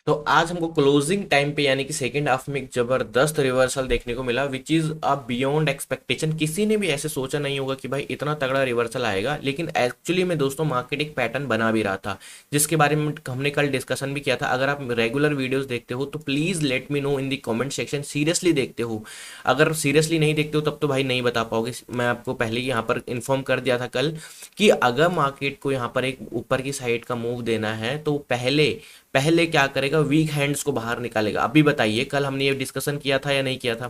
तो आज हमको क्लोजिंग टाइम पे यानी कि सेकेंड हाफ में एक जबरदस्त रिवर्सल देखने को मिला which is a beyond expectation. किसी ने भी ऐसे सोचा नहीं होगा कि भाई इतना तगड़ा रिवर्सल आएगा, लेकिन एक्चुअली में दोस्तों मार्केट एक पैटर्न बना भी रहा था, जिसके बारे में हमने कल डिस्कशन भी किया था। अगर आप रेगुलर वीडियोस देखते हो तो please let me know in the comment section, seriously देखते हो। अगर सीरियसली नहीं देखते हो तब तो भाई नहीं बता पाओगे। मैं आपको पहले ही यहाँ पर इन्फॉर्म कर दिया था कल कि अगर मार्केट को यहाँ पर एक ऊपर की साइड का मूव देना है तो पहले पहले क्या करेगा, वीक हैंड्स को बाहर निकालेगा। अभी बताइए, कल हमने ये डिस्कशन किया था या नहीं किया था?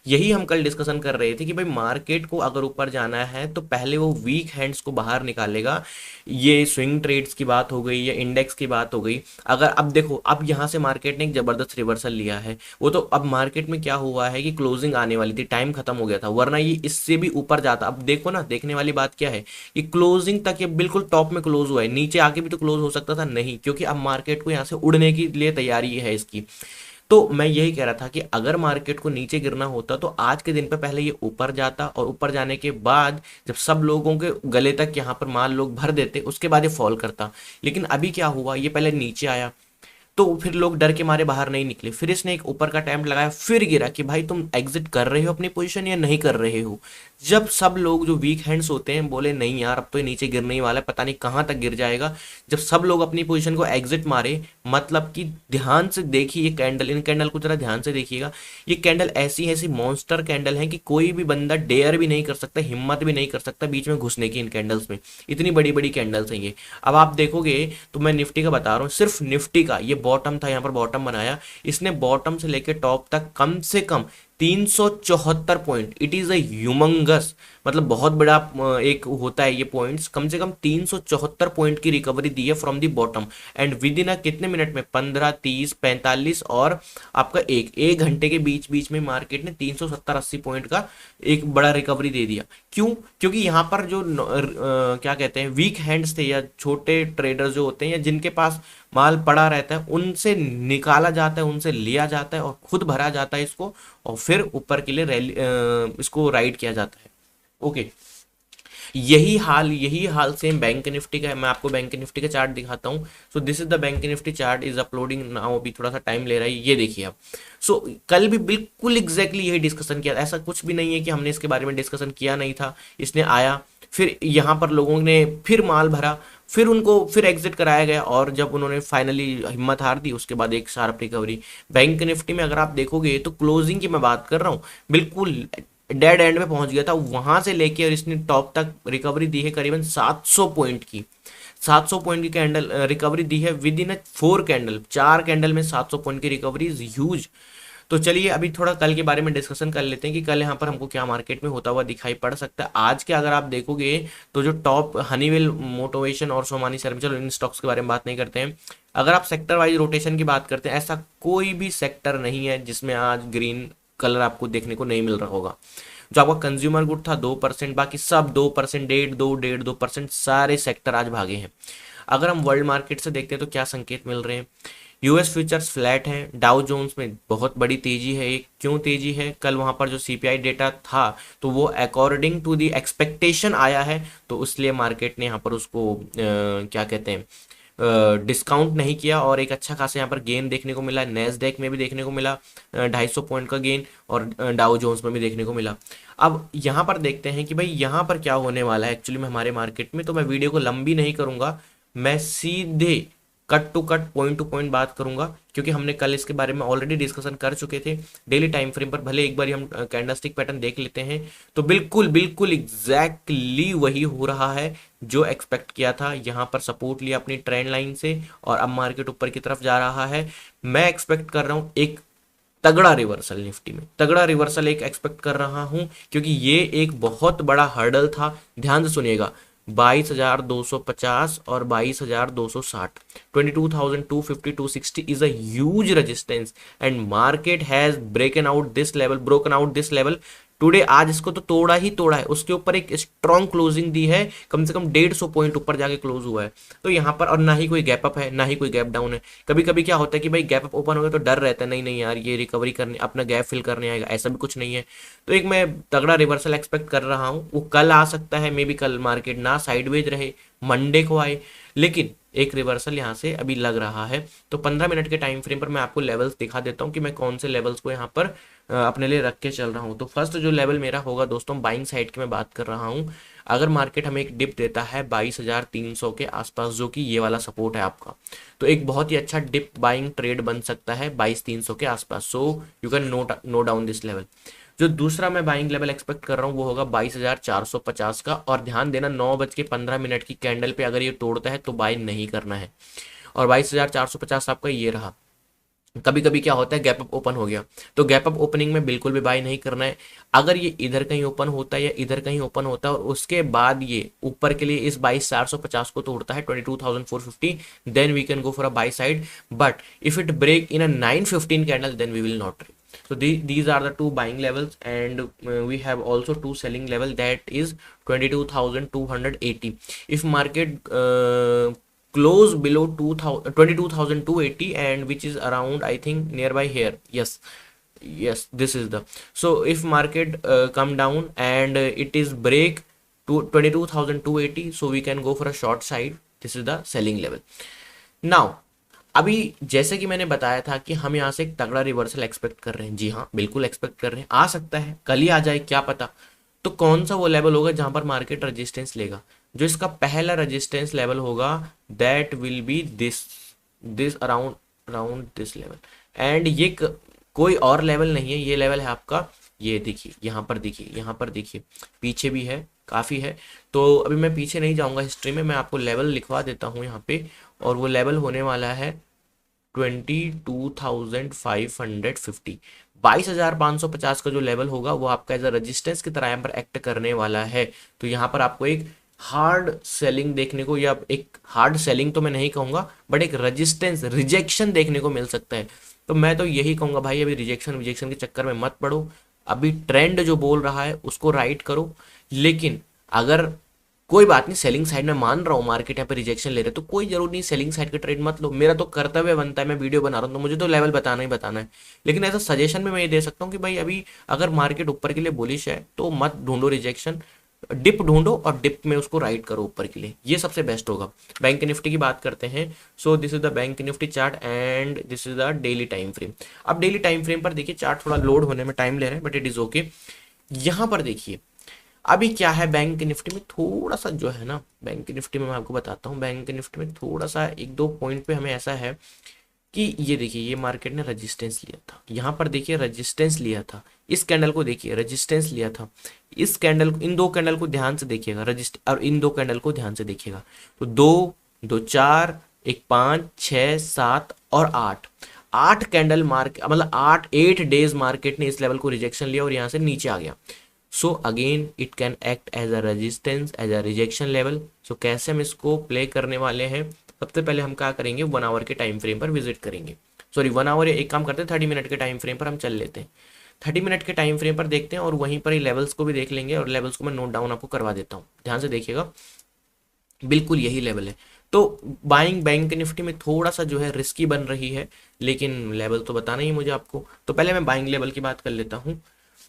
यही हम कल डिस्कशन कर रहे थे कि भाई मार्केट को अगर ऊपर जाना है तो पहले वो वीक हैंड्स को बाहर निकालेगा। ये स्विंग ट्रेड्स की बात हो गई या इंडेक्स की बात हो गई। अगर अब देखो, अब यहाँ से मार्केट ने एक जबरदस्त रिवर्सल लिया है, वो तो अब मार्केट में क्या हुआ है कि क्लोजिंग आने वाली थी, टाइम खत्म हो गया था, वरना ये इससे भी ऊपर जाता। अब देखो ना, देखने वाली बात क्या है कि क्लोजिंग तक ये बिल्कुल टॉप में क्लोज हुआ है, नीचे आके भी तो क्लोज हो सकता था, नहीं, क्योंकि अब मार्केट को यहाँ से उड़ने के लिए तैयारी है इसकी। तो मैं यही कह रहा था कि अगर मार्केट को नीचे गिरना होता तो आज के दिन पे पहले ये ऊपर जाता, और ऊपर जाने के बाद जब सब लोगों के गले तक यहाँ पर माल लोग भर देते उसके बाद ये फॉल करता। लेकिन अभी क्या हुआ, ये पहले नीचे आया तो फिर लोग डर के मारे बाहर नहीं निकले, फिर इसने एक ऊपर का अटेम्प्ट लगाया, फिर गिरा कि भाई तुम एग्जिट कर रहे हो अपनी पोजीशन या नहीं कर रहे हो। जब सब लोग जो वीक हैंड्स होते हैं बोले नहीं यार अब तो ये नीचे गिरने ही वाला है, पता नहीं कहाँ तक गिर जाएगा, जब सब लोग अपनी पोजीशन को एग्जिट मारे, मतलब कि ध्यान से देखिए ये कैंडल, इन कैंडल को जरा ध्यान से देखिएगा। ये कैंडल ऐसी ऐसी मॉन्स्टर कैंडल है कि कोई भी बंदा डेयर भी नहीं कर सकता, हिम्मत भी नहीं कर सकता बीच में घुसने की इन कैंडल्स में। इतनी बड़ी बड़ी कैंडल्स हैं ये। अब आप देखोगे तो मैं निफ्टी का बता रहा हूँ, सिर्फ निफ्टी का ये बॉटम था, यहाँ पर बॉटम बनाया इसने, बॉटम से लेकर टॉप तक कम से कम 374 point, it is a humongous, मतलब बहुत बड़ा एक होता है ये पॉइंट्स, कम से कम 374 पॉइंट की रिकवरी दी है from the bottom. And with in कितने मिनट में, 15, 30, 45 और आपका एक घंटे के बीच बीच में मार्केट ने 370-80 पॉइंट का एक बड़ा रिकवरी दे दिया। क्यों? क्योंकि यहाँ पर जो क्या कहते हैं वीक हैंड्स थे या छोटे ट्रेडर्स जो होते हैं या जिनके पास माल पड़ा रहता है, उनसे निकाला जाता है, उनसे लिया जाता है और खुद भरा जाता है इसको, और फिर ऊपर के लिए रैली इसको राइड किया जाता है। ओके, यही हाल सेम बैंक निफ्टी का है। मैं आपको बैंक निफ्टी का चार्ट दिखाता हूँ। So this is the bank Nifty chart is uploading now, अभी थोड़ा सा टाइम ले रहा है, ये देखिए आप। सो कल भी बिल्कुल एग्जैक्टली यही डिस्कशन किया, ऐसा कुछ भी नहीं है कि हमने इसके बारे में डिस्कशन किया नहीं था। इसने आया, फिर यहाँ पर लोगों ने फिर माल भरा, फिर उनको फिर एग्जिट कराया गया, और जब उन्होंने फाइनली हिम्मत हार दी उसके बाद एक शार्प रिकवरी। बैंक निफ्टी में अगर आप देखोगे तो क्लोजिंग की मैं बात कर रहा हूँ, बिल्कुल डेड एंड में पहुंच गया था, वहां से लेके और इसने टॉप तक रिकवरी दी है करीबन 700 पॉइंट की। 700 पॉइंट की कैंडल रिकवरी दी है विद इन 4 कैंडल, 4 कैंडल में 700 पॉइंट की रिकवरी इज ह्यूज। तो चलिए अभी थोड़ा कल के बारे में डिस्कशन कर लेते हैं कि कल यहाँ पर हमको क्या मार्केट में होता हुआ दिखाई पड़ सकता है। आज के अगर आप देखोगे तो जो टॉप हनीवेल, मोटिवेशन और सोमानी शर्मा, चलो इन स्टॉक्स के बारे में बात नहीं करते हैं। अगर आप सेक्टर वाइज रोटेशन की बात करते हैं, ऐसा कोई भी सेक्टर नहीं है जिसमें आज ग्रीन कलर आपको देखने को नहीं मिल रहा होगा। जो आपका कंज्यूमर गुड था 2%, बाकी सब 2%, 1.5-2% सारे सेक्टर आज भागे हैं। अगर हम वर्ल्ड मार्केट से देखते हैं तो क्या संकेत मिल रहे हैं? यूएस फ्यूचर्स फ्लैट है, डाउ जोन्स में बहुत बड़ी तेजी है। एक क्यों तेजी है? कल वहां पर जो सीपीआई डेटा था तो वो अकॉर्डिंग टू दी एक्सपेक्टेशन आया है, तो इसलिए मार्केट ने यहाँ पर उसको क्या कहते हैं डिस्काउंट नहीं किया, और एक अच्छा खासा यहाँ पर गेन देखने को मिला। नेस्डेक में भी देखने को मिला 250 पॉइंट का गेन, और डाउ जोन्स में भी देखने को मिला। अब यहाँ पर देखते हैं कि भाई यहाँ पर क्या होने वाला है एक्चुअली में हमारे मार्केट में। तो मैं वीडियो को लंबी नहीं करूंगा, मैं सीधे cut to cut, point to point बात करूंगा, क्योंकि हमने कल इसके बारे में ऑलरेडी डिस्कशन कर चुके थे। डेली टाइम फ्रेम पर भले एक बार हम कैंडलस्टिक पैटर्न देख लेते हैं तो बिल्कुल बिल्कुल एग्जैक्टली वही हो रहा है जो एक्सपेक्ट किया था। यहाँ पर सपोर्ट लिया अपनी ट्रेंड लाइन से और अब मार्केट ऊपर की तरफ जा रहा है। मैं एक्सपेक्ट कर रहा हूँ एक तगड़ा रिवर्सल, निफ्टी में तगड़ा रिवर्सल एक एक्सपेक्ट कर रहा हूं, क्योंकि ये एक बहुत बड़ा हर्डल था। ध्यान से सुनिएगा, 22,250 और 22,260, 22,250-260 is a huge resistance and market has broken out this level today. आज इसको तो तोड़ा ही तोड़ा है, उसके ऊपर एक स्ट्रॉन्ग क्लोजिंग दी है, कम से कम 150 पॉइंट ऊपर जाके क्लोज हुआ है। तो यहाँ पर और ना ही कोई गैप अप है ना ही कोई गैप डाउन है। कभी कभी क्या होता है कि भाई गैप अप ओपन हो गया तो डर रहता है, नहीं नहीं यार ये रिकवरी करने, अपना गैप फिल करने आएगा, ऐसा भी कुछ नहीं है। तो एक मैं तगड़ा रिवर्सल एक्सपेक्ट कर रहा हूँ, वो कल आ सकता है, मे बी कल मार्केट ना साइडवेज रहे, मंडे को आए, लेकिन एक रिवर्सल यहाँ से अभी लग रहा है। तो 15 मिनट के टाइम फ्रेम पर मैं आपको लेवल्स दिखा देता हूँ कि मैं कौन से लेवल्स को यहाँ पर अपने लिए रख के चल रहा हूँ। तो फर्स्ट जो लेवल मेरा होगा दोस्तों, बाइंग साइड की मैं बात कर रहा हूँ। अगर मार्केट हमें एक डिप देता है 22,300 के आसपास, जो कि ये वाला सपोर्ट है आपका, तो एक बहुत ही अच्छा डिप बाइंग ट्रेड बन सकता है 22,300 के आसपास। So you can note down this level. जो दूसरा मैं बाइंग लेवल एक्सपेक्ट कर रहा हूँ वो होगा 22,450 का। और ध्यान देना 9:15 की कैंडल पे अगर ये तोड़ता है तो बाय नहीं करना है। और 22,450 आपका ये रहा। कभी कभी क्या होता है, गैप अप ओपन हो गया, तो गैप अप ओपनिंग में बिल्कुल भी बाय नहीं करना है। अगर ये इधर कहीं ओपन होता है या इधर कहीं ओपन होता है और उसके बाद ये ऊपर के लिए इस 22,450 को तोड़ता है 22,450, then we can go for a buy side. But if it break in a 9:15 candle then we will not trade. So these are the two buying levels, and we have also two selling level, that is 22,280. If market close below 22,280, and which is around, I think, nearby here. Yes, this is the, so if market come down and it is break to 22,280, so we can go for a short side. This is the selling level. Now अभी जैसे कि मैंने बताया था कि हम यहाँ से एक तगड़ा रिवर्सल एक्सपेक्ट कर रहे हैं। जी हाँ, बिल्कुल एक्सपेक्ट कर रहे हैं, आ सकता है कल ही आ जाए, क्या पता। तो कौन सा वो लेवल होगा जहां पर मार्केट रेजिस्टेंस लेगा? जो इसका पहला रेजिस्टेंस लेवल होगा that will be this this around around this level. And ये कोई और लेवल नहीं है, ये लेवल है आपका, ये देखिए यहाँ पर, देखिए यहाँ पर, देखिए पीछे भी है, काफ़ी है। तो अभी मैं पीछे नहीं जाऊँगा हिस्ट्री में, मैं आपको लेवल लिखवा देता हूँ यहाँ पे। और वो लेवल होने वाला है 22,550। 22,550 का जो लेवल होगा वो आपका एज अ रेजिस्टेंस की तरह यहाँ पर एक्ट करने वाला है। तो यहाँ पर आपको एक हार्ड सेलिंग देखने को, या एक हार्ड सेलिंग तो मैं नहीं कहूँगा, बट एक रेजिस्टेंस रिजेक्शन देखने को मिल सकता है। तो मैं तो यही कहूँगा भाई, अभी रिजेक्शन के चक्कर में मत पड़ो। अभी ट्रेंड जो बोल रहा है उसको राइट करो। लेकिन अगर कोई बात नहीं, सेलिंग साइड में मान रहा हूँ मार्केट यहाँ पे रिजेक्शन ले रहे तो कोई जरूर नहीं सेलिंग साइड का ट्रेड मत लो। मेरा तो कर्तव्य बनता है, मैं वीडियो बना रहा हूँ तो मुझे तो लेवल बताना ही बताना है। लेकिन ऐसा सजेशन में मैं ये दे सकता हूँ कि भाई अभी अगर मार्केट ऊपर के लिए बुलिश है तो मत ढूंढो रिजेक्शन, डिप ढूंढो और डिप में उसको राइट करो ऊपर के लिए, ये सबसे बेस्ट होगा। बैंक निफ्टी की बात करते हैं। So this is the bank Nifty chart and this is the daily time frame. अब डेली टाइम फ्रेम पर देखिए चार्ट थोड़ा लोड होने में टाइम ले रहा है, बट इट इज ओके। यहाँ पर देखिए अभी क्या है, बैंक निफ्टी में थोड़ा सा जो है ना, बैंक निफ्टी में मैं आपको बताता हूँ, बैंक निफ्टी में थोड़ा सा एक दो पॉइंट पे हमें ऐसा है कि ये देखिए, ये मार्केट ने रेजिस्टेंस लिया था, यहाँ पर देखिए रेजिस्टेंस लिया था, इस कैंडल को देखिए रेजिस्टेंस लिया था, इस कैंडल को, इन दो कैंडल को ध्यान से देखिएगा रजिस्ट, और इन दो कैंडल को ध्यान से देखिएगा। तो 2 2 4 1 5 6 7 और 8 कैंडल मार्केट, मतलब 8 डेज मार्केट ने इस लेवल को रिजेक्शन लिया और यहाँ से नीचे आ गया। So again it can act as a resistance, as a rejection level. So कैसे हम इसको प्ले करने वाले हैं, सबसे पहले हम क्या करेंगे, 1 आवर के टाइम फ्रेम पर विजिट करेंगे। सॉरी 1 आवर, एक काम करते हैं 30 मिनट के टाइम फ्रेम पर हम चल लेते हैं। 30 मिनट के टाइम फ्रेम पर देखते हैं और वहीं पर ही लेवल्स को भी देख लेंगे, और लेवल्स को मैं नोट डाउन आपको करवा देता हूँ, ध्यान से देखिएगा। बिल्कुल यही लेवल है। तो बाइंग बैंक निफ्टी में थोड़ा सा जो है रिस्की बन रही है, लेकिन लेवल तो बताना ही मुझे आपको। तो पहले मैं बाइंग लेवल की बात कर लेता हूँ।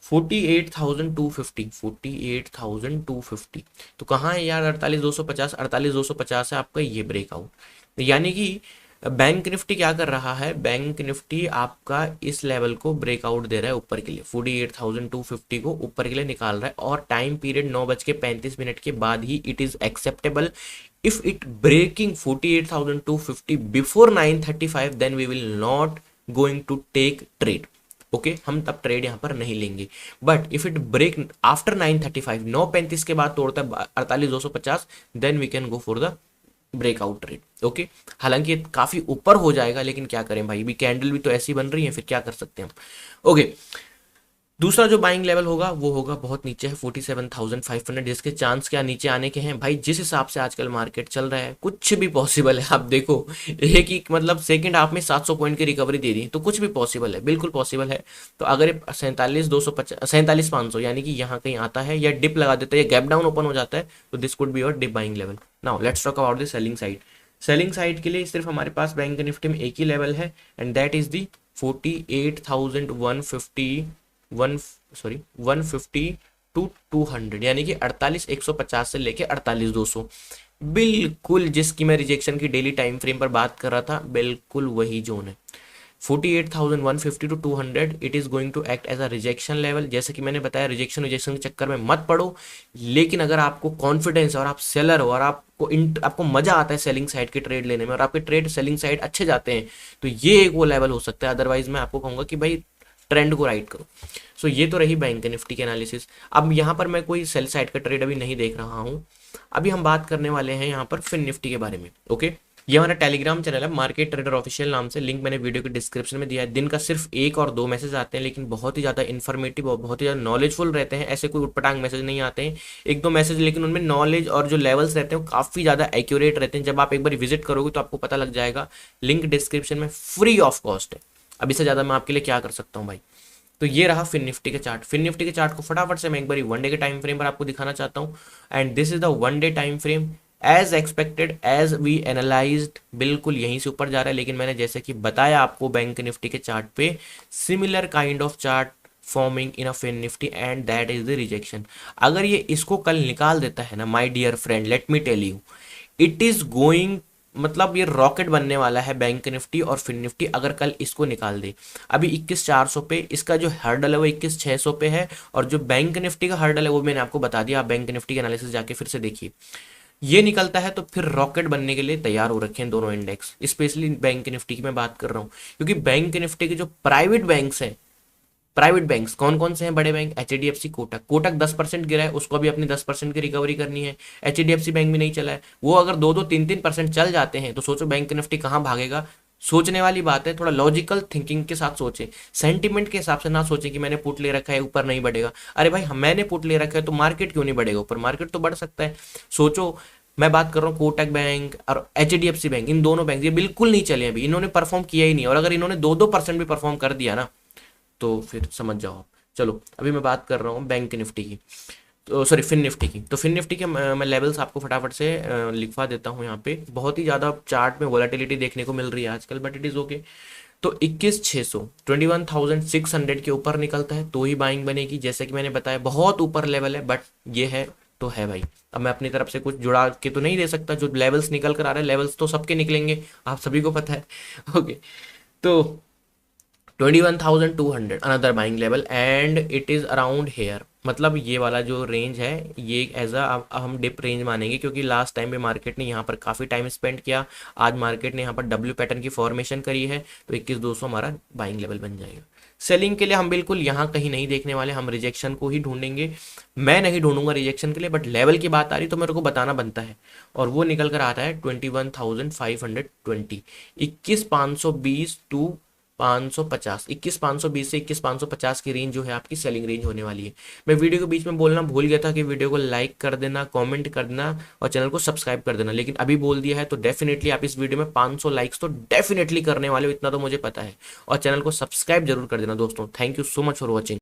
48,250, 48,250 तो कहाँ है यार, 48,250, 48,250 है आपका ये ब्रेकआउट। यानी कि बैंक निफ्टी क्या कर रहा है, बैंक निफ्टी आपका इस लेवल को ब्रेकआउट दे रहा है ऊपर के लिए, 48,250 को ऊपर के लिए निकाल रहा है, और टाइम पीरियड 9:35 के बाद ही it is acceptable. If it breaking 48,250 before 9:35 then we will not going to take trade. Okay, हम तब ट्रेड यहाँ पर नहीं लेंगे। But if it break after 9:35, 9:35 के बाद तोड़ता है 48,250, then we can go for the breakout trade. Okay, हालांकि ये काफी ऊपर हो जाएगा, लेकिन क्या करें भाई, भी कैंडल भी तो ऐसी बन रही है, फिर क्या कर सकते हैं हम। ओके, दूसरा जो बाइंग लेवल होगा वो होगा बहुत नीचे है, 47,500। जिसके चांस क्या नीचे आने के हैं भाई, जिस हिसाब से आजकल मार्केट चल रहा है कुछ भी पॉसिबल है। आप देखो एक ही मतलब सेकंड हाफ में 700 पॉइंट की रिकवरी दे दी, तो कुछ भी पॉसिबल है, बिल्कुल पॉसिबल है। तो अगर 47,500 यानी कि यहाँ कहीं आता है या डिप लगा देता है या गैप डाउन ओपन हो जाता है, तो this could be your dip buying level. Now let's talk about the selling side. Selling side के लिए सिर्फ हमारे पास बैंक निफ्टी में एक ही लेवल है, and that is the 150 to 200, यानी कि 48,150 से लेके 48,200। बिल्कुल जिसकी मैं रिजेक्शन की डेली टाइम फ्रेम पर बात कर रहा था, बिल्कुल वही जोन है। 48,150 to 200 it is going to act as a rejection level. जैसे कि मैंने बताया, रिजेक्शन रिजेक्शन के चक्कर में मत पड़ो, लेकिन अगर आपको कॉन्फिडेंस और आप सेलर हो और आपको मजा आता है सेलिंग साइड के ट्रेड लेने में और आपके ट्रेड सेलिंग साइड अच्छे जाते हैं, तो ये एक वो लेवल हो सकता है। अदरवाइज मैं आपको कहूंगा कि भाई ट्रेंड को राइट करो। सो ये तो रही बैंक निफ्टी के एनालिसिस। अब यहाँ पर मैं कोई सेल साइड का ट्रेड अभी नहीं देख रहा हूँ। अभी हम बात करने वाले हैं यहाँ पर फिन निफ्टी के बारे में। ओके, ये हमारा टेलीग्राम चैनल है मार्केट ट्रेडर ऑफिशियल नाम से, लिंक मैंने वीडियो के डिस्क्रिप्शन में दिया है। दिन का सिर्फ 1 और 2 मैसेज आते हैं, लेकिन बहुत ही ज़्यादा इन्फॉर्मेटिव और बहुत ही ज़्यादा नॉलेजफुल रहते हैं। ऐसे कोई उटपटांग मैसेज नहीं आते हैं, 1-2 मैसेज, लेकिन उनमें नॉलेज और जो लेवल्स रहते हैं वो काफ़ी ज़्यादा एक्यूरेट रहते हैं। जब आप एक बार विजिट करोगे तो आपको पता लग जाएगा। लिंक डिस्क्रिप्शन में फ्री ऑफ कॉस्ट है। अब इससे ज़्यादा मैं आपके लिए क्या कर सकता हूँ भाई। तो ये रहा फिन निफ्टी के चार्ट। फिन निफ्टी के चार्ट को फटाफट से मैं एक बार वन डे के टाइम फ्रेम पर आपको दिखाना चाहता हूँ। And this is the one day time frame as expected, as we analysed, बिल्कुल यहीं से ऊपर जा रहा है। लेकिन मैंने जैसे कि बताया आपको बैंक निफ्टी के चार्ट पे similar kind of chart forming in a Fin Nifty and that is the rejection. अगर ये इसको कल निकाल देता है ना my dear friend, let me tell you, it is going, मतलब ये रॉकेट बनने वाला है बैंक निफ्टी और फिन निफ्टी अगर कल इसको निकाल दे। अभी 21,400 पे इसका जो हर्डल है वो 21,600 पे है, और जो बैंक निफ्टी का हर्डल है वो मैंने आपको बता दिया। आप बैंक निफ्टी के एनालिसिस जाके फिर से देखिए। ये निकलता है तो फिर रॉकेट बनने के लिए तैयार हो रखे हैं दोनों इंडेक्स। स्पेशली बैंक निफ्टी की मैं बात कर रहा हूँ, क्योंकि बैंक निफ्टी के जो प्राइवेट बैंक्स हैं, प्राइवेट बैंक्स कौन कौन से हैं, बड़े बैंक, एचडीएफसी, कोटक। कोटक 10% गिरा है, उसको भी अपनी 10% की रिकवरी करनी है। एचडीएफसी बैंक भी नहीं चला है, वो अगर 2-2, 3-3% चल जाते हैं तो सोचो बैंक निफ्टी कहाँ भागेगा। सोचने वाली बात है, थोड़ा लॉजिकल थिंकिंग के साथ सोचें, सेंटिमेंट के हिसाब से ना सोचें कि मैंने पुट ले रखा है ऊपर नहीं बढ़ेगा। अरे भाई मैंने पुट ले रखा है तो मार्केट क्यों नहीं बढ़ेगा ऊपर, मार्केट तो बढ़ सकता है। सोचो, मैं बात कर रहा हूँ कोटक बैंक और एचडीएफसी बैंक, इन दोनों बैंक ये बिल्कुल नहीं चले अभी, इन्होंने परफॉर्म किया ही नहीं। और अगर इन्होंने 2-2% भी परफॉर्म कर दिया ना तो फिर समझ जाओ आप। चलो अभी मैं बात कर रहा हूँ बैंक निफ्टी की, तो सॉरी फिन निफ्टी की। तो फिन निफ्टी के मैं लेवल्स आपको फटाफट से लिखवा देता हूँ यहाँ पे। बहुत ही ज़्यादा चार्ट में वोलेटिलिटी देखने को मिल रही है आजकल, बट इट इज़ ओके। तो 21,600 21,600 के ऊपर निकलता है तो ही बाइंग बनेगी। जैसे कि मैंने बताया बहुत ऊपर लेवल है, बट ये है तो है भाई। अब मैं अपनी तरफ से कुछ जुड़ा के तो नहीं दे सकता, जो लेवल्स निकल कर आ रहे हैं, लेवल्स तो सबके निकलेंगे, आप सभी को पता है। ओके, तो 21,200 another buying level and it is around hair. मतलब ये वाला जो रेंज है ये एज अ हम डिप रेंज मानेंगे, क्योंकि लास्ट टाइम में मार्केट ने यहाँ पर काफ़ी टाइम स्पेंड किया। आज मार्केट ने यहाँ पर डब्ल्यू पैटर्न की फॉर्मेशन करी है, तो 21,200 हमारा बाइंग लेवल बन जाएगा। सेलिंग के लिए हम बिल्कुल यहाँ कहीं नहीं देखने वाले, हम रिजेक्शन को ही ढूंढेंगे। मैं नहीं ढूंढूंगा रिजेक्शन के लिए, बट लेवल की बात आ रही तो मेरे को बताना बनता है। और वो निकल कर आता है 21,520, 21,520 टू 550, 21,520 से 21,550 की रेंज जो है आपकी सेलिंग रेंज होने वाली है। मैं वीडियो के बीच में बोलना भूल गया था कि वीडियो को लाइक कर देना, कमेंट कर देना और चैनल को सब्सक्राइब कर देना, लेकिन अभी बोल दिया है तो डेफिनेटली आप इस वीडियो में 500 लाइक्स तो डेफिनेटली करने वाले हो, इतना तो मुझे पता है। और चैनल को सब्सक्राइब जरूर कर देना दोस्तों। Thank you so much for watching.